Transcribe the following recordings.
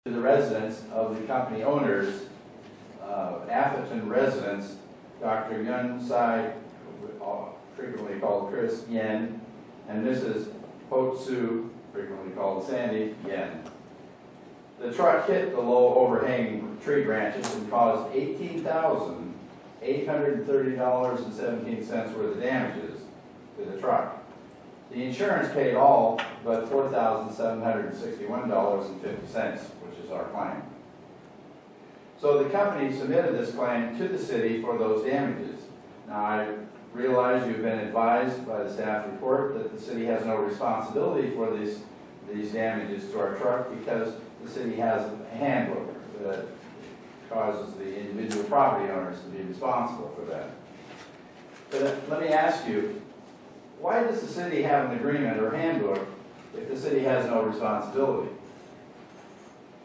To the residents of the company owners, Atherton residents, Dr. Yun Sai, frequently called Chris Yen, and Mrs. Ho Tzu, frequently called Sandy Yen. The truck hit the low overhanging tree branches and caused $18,830.17 worth of damages to the truck. The insurance paid all but $4,761.50, which is our claim. So the company submitted this claim to the city for those damages. Now I realize you've been advised by the staff report that the city has no responsibility for these damages to our truck because the city has a handbook that causes the individual property owners to be responsible for that. But let me ask you, why does the city have an agreement or handbook if the city has no responsibility?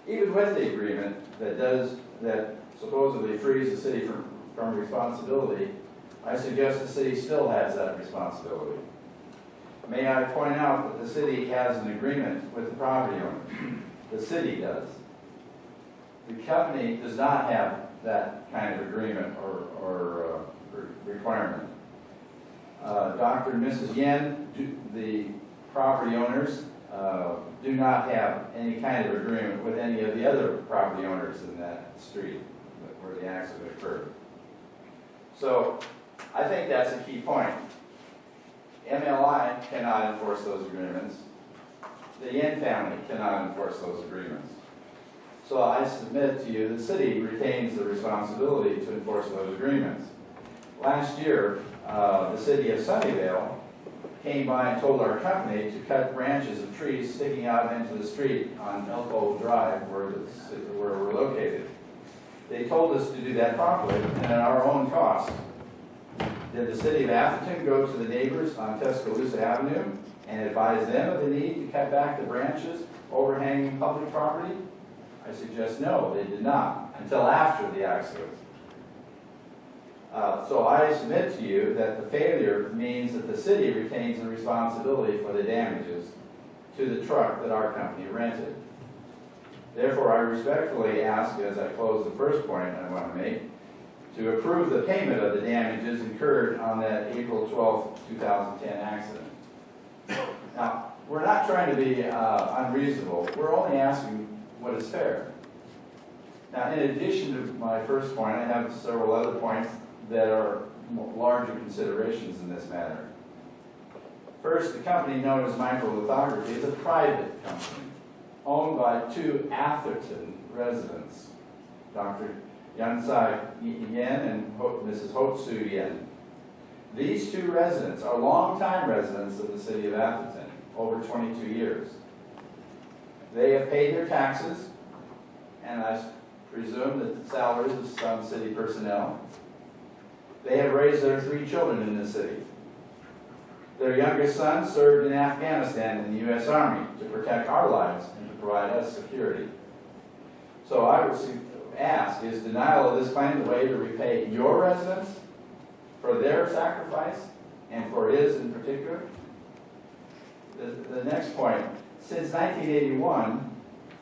Even with the agreement that supposedly frees the city from responsibility, I suggest the city still has that responsibility. May I point out that the city has an agreement with the property owner. The city does. The company does not have that kind of agreement or requirement. Dr. and Mrs. Yen, the property owners, do not have any kind of agreement with any of the other property owners in that street where the accident occurred. So I think that's a key point. MLI cannot enforce those agreements. The Yen family cannot enforce those agreements. So I submit to you the city retains the responsibility to enforce those agreements. Last year, the city of Sunnyvale came by and told our company to cut branches of trees sticking out into the street on Elko Drive where we're located. They told us to do that properly and at our own cost. Did the city of Atherton go to the neighbors on Tuscaloosa Avenue and advise them of the need to cut back the branches overhanging public property? I suggest no, they did not, until after the accident. So I submit to you that the failure means that the city retains the responsibility for the damages to the truck that our company rented. Therefore, I respectfully ask, as I close the first point I want to make, to approve the payment of the damages incurred on that April 12, 2010 accident. Now, we're not trying to be unreasonable. We're only asking what is fair. Now, in addition to my first point, I have several other points that are larger considerations in this matter. First, the company known as Microlithography is a private company owned by two Atherton residents, Dr. Yansai Yen and Mrs. Ho Tzu Yen. These two residents are longtime residents of the city of Atherton, over 22 years. They have paid their taxes, and I presume that the salaries of some city personnel. They have raised their 3 children in the city. Their youngest son served in Afghanistan in the U.S. Army to protect our lives and to provide us security. So I would ask, is denial of this claim the way to repay your residents for their sacrifice and for his in particular? The next point, since 1981,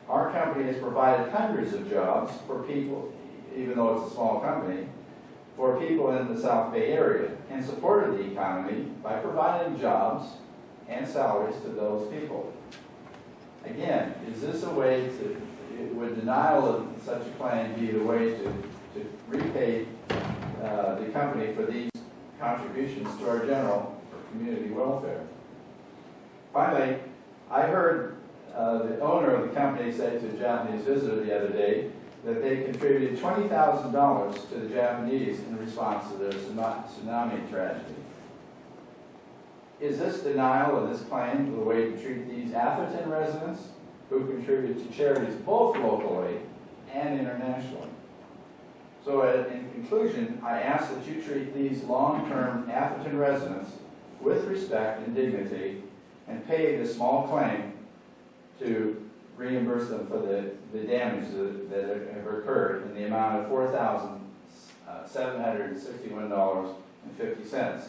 our company has provided hundreds of jobs for people, even though it's a small company, for people in the South Bay area and supported the economy by providing jobs and salaries to those people. Again, is this a way to, would denial of such a claim be the way to repay the company for these contributions to our general or community welfare? Finally, I heard the owner of the company say to a Japanese visitor the other day that they contributed $20,000 to the Japanese in response to their tsunami tragedy. Is this denial of this claim the way to treat these Atherton residents who contribute to charities both locally and internationally? So in conclusion, I ask that you treat these long-term Atherton residents with respect and dignity and pay the small claim to reimburse them for the damage that have occurred in the amount of $4,761.50.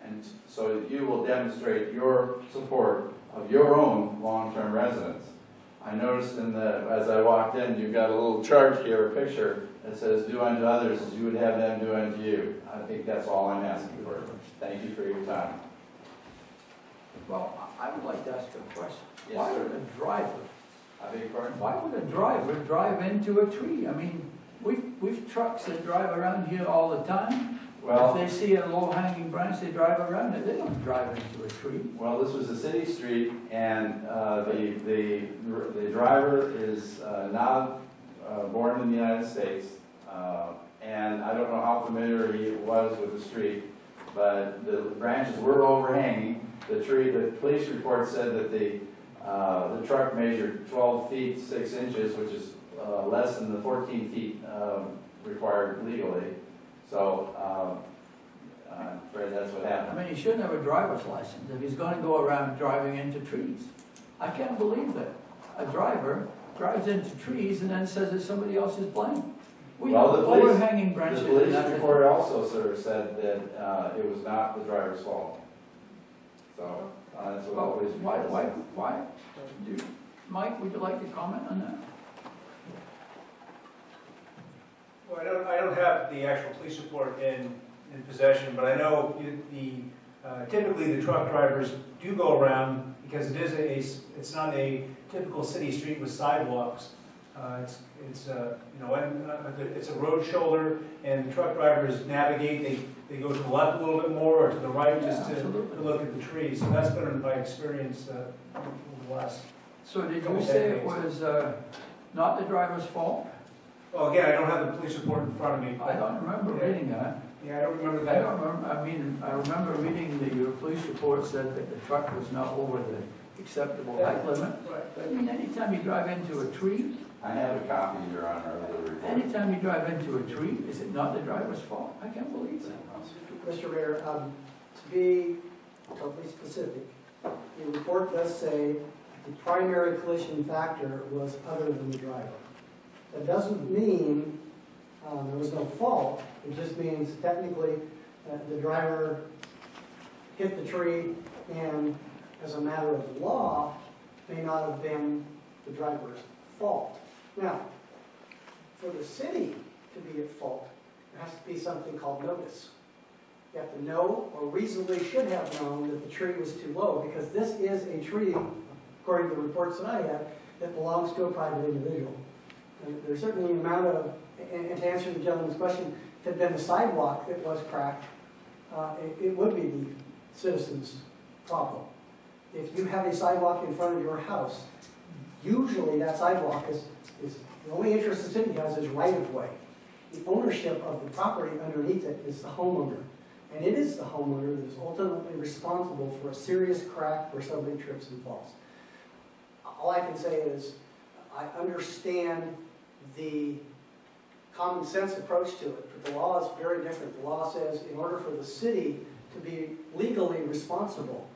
And so you will demonstrate your support of your own long-term residents. I noticed as I walked in, you've got a little chart here, a picture that says, do unto others as you would have them do unto you. I think that's all I'm asking for. Thank you for your time. Well, I would like to ask a question. Yes, Why sir. would a driver, I beg your pardon? why would a driver drive into a tree? I mean, we've trucks that drive around here all the time. Well, If they see a low-hanging branch, they drive around it. They don't drive into a tree. well, this was a city street, and the driver is not born in the United States, and I don't know how familiar he was with the street, but the branches were overhanging. The police report said that the truck measured 12 feet 6 inches, which is less than the 14 feet required legally. So I'm afraid that's what I happened. mean, he shouldn't have a driver's license if he's going to go around driving into trees. I can't believe that a driver drives into trees and then says it's somebody else's blame. We have overhanging branches. The police report also, sir, said that it was not the driver's fault. So that's what the police report said. Why? Mike, would you like to comment on that? Well, I don't have the actual police report in possession, but I know typically the truck drivers do go around because it's not a typical city street with sidewalks. It's a road shoulder, and the truck drivers navigate. They go to the left a little bit more or to the right just to look at the trees. So that's been my experience over the last. So did you say it was not the driver's fault? Well, again, I don't have the police report in front of me. I don't remember reading that. Yeah, I don't remember that. I don't remember, I remember reading that your police report said that the truck was not over the acceptable height limit. Right. But I mean, anytime you drive into a tree, I have a copy, Your Honor, of the report. anytime you drive into a tree, is it not the driver's fault? I can't believe that. Mr. Mayor, to be totally specific, the report does say the primary collision factor was other than the driver. That doesn't mean there was no fault. It just means technically the driver hit the tree and, as a matter of law, may not have been the driver's fault. Now, for the city to be at fault, there has to be something called notice. You have to know, or reasonably should have known, that the tree was too low, because this is a tree, according to the reports that I had, that belongs to a private individual. And there's certainly an amount of, and to answer the gentleman's question, if it had been a sidewalk that was cracked, it would be the citizen's problem. If you have a sidewalk in front of your house, usually that sidewalk is the only interest the city has is right-of-way. The ownership of the property underneath it is the homeowner. And it is the homeowner that is ultimately responsible for a serious crack where somebody trips and falls. All I can say is I understand the common sense approach to it, but the law is very different. The law says in order for the city to be legally responsible,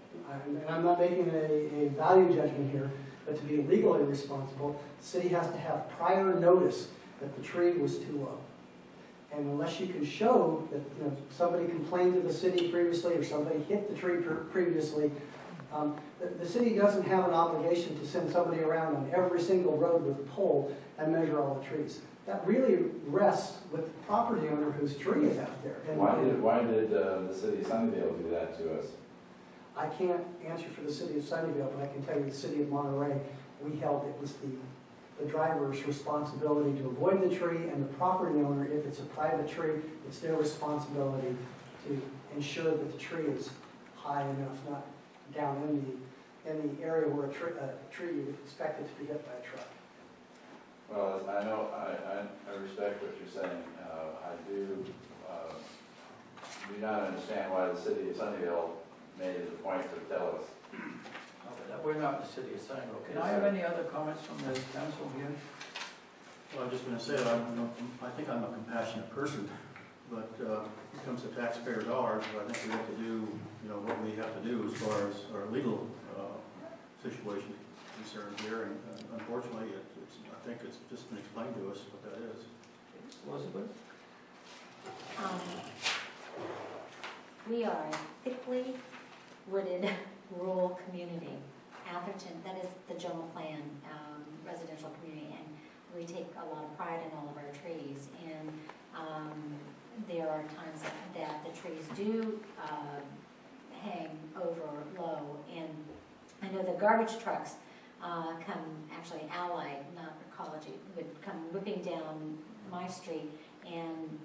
and I'm not making a value judgment here, but to be legally responsible, the city has to have prior notice that the tree was too low. And unless you can show that somebody complained to the city previously or somebody hit the tree previously, the city doesn't have an obligation to send somebody around on every single road with a pole and measure all the trees. That really rests with the property owner whose tree is out there. And Why did the city of Sunnyvale do that to us? I can't answer for the city of Sunnyvale, but I can tell you the city of Monterey, we held it was the driver's responsibility to avoid the tree, and the property owner, if it's a private tree, it's their responsibility to ensure that the tree is high enough, not down in the area where a tree you would expect it to be hit by a truck. Well, I know, I respect what you're saying. I do not understand why the city of Sunnyvale made it a point to tell us. We're not the city of Sunnyvale. Can I have any other comments from the council here? Well, I'm just going to say, I think I'm a compassionate person, but when it comes to taxpayer dollars, I think we have to do, what we have to do as far as our legal situation concerned here, and unfortunately, I think it's just been explained to us what that is. Elizabeth? We are a thickly wooded rural community, Atherton, that is the general plan residential community, and we take a lot of pride in all of our trees. And there are times that the trees do hang over low, and I know the garbage trucks come, actually Allied, not Ecology, would come whipping down my street, and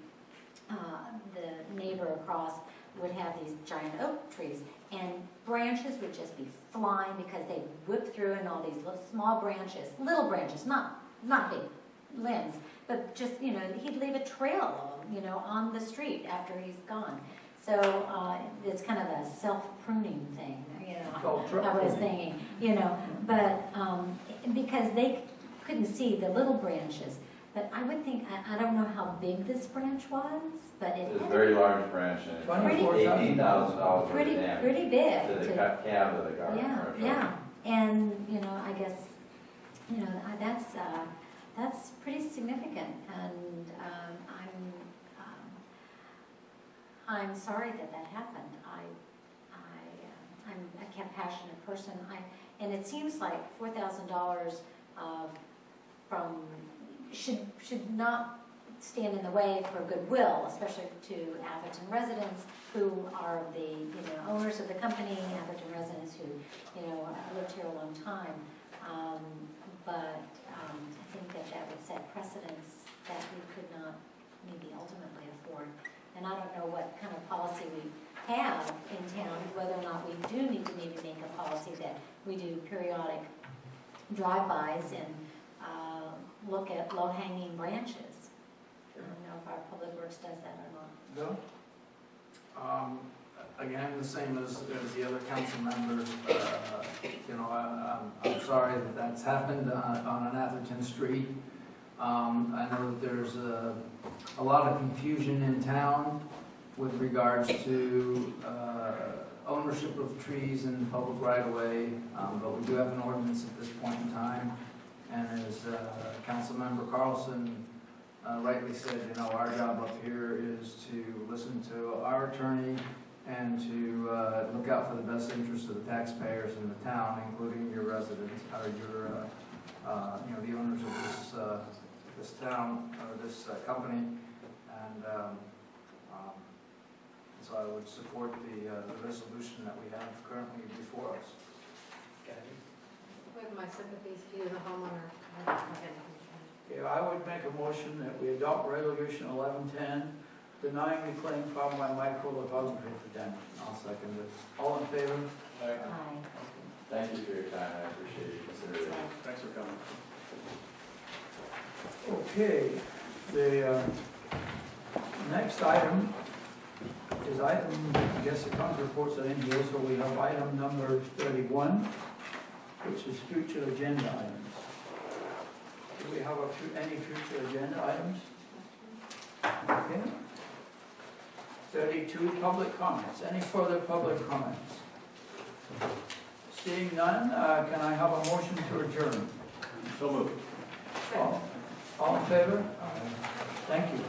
the neighbor across would have these giant oak trees, and branches would just be flying because they whip through, and all these small branches, little branches, not big limbs, but just, you know, he'd leave a trail, you know, on the street after he's gone. So it's kind of a self-pruning thing, you know, I was thinking, you know, but because they couldn't see the little branches. But I would think, I don't know how big this branch was, but it It's a had very large branch, and it's $18,000 worth of damage pretty big. to the cab of the garbage truck. Yeah, and, you know, I guess, you know, that's pretty significant, and I'm sorry that happened. I'm a compassionate person, and it seems like $4,000 from should not stand in the way for goodwill, especially to Atherton residents who are the, you know, owners of the company, Atherton residents who, you know, lived here a long time. But I think that would set precedents that we could not maybe ultimately afford. And I don't know what kind of policy we have in town, whether or not we do need to maybe make a policy that we do periodic drive-bys and look at low-hanging branches. I don't know if our public works does that or not. No. Again, the same as the other council members, you know, I'm sorry that that's happened on an Atherton street. I know that there's a lot of confusion in town with regards to ownership of trees in public right-of-way, but we do have an ordinance at this point in time. And as Councilmember Carlson rightly said, you know, our job up here is to listen to our attorney and to look out for the best interests of the taxpayers in the town, including your residents, or your, you know, the owners of this town, or this company. And so I would support the resolution that we have currently before us. With my sympathies to you, the homeowner. Okay, I would make a motion that we adopt resolution 1110, denying the claim filed by microlithography for damage. I'll second it. All in favor? Aye. Thank you for your time, I appreciate you considering it. Thanks for coming. Okay, the next item is item, I guess the council reports are in here, so we have item number 31, which is future agenda items. Do we have any future agenda items? Okay. 32, public comments. Any further public comments? Seeing none, can I have a motion to adjourn? So moved. All in favor? Thank you.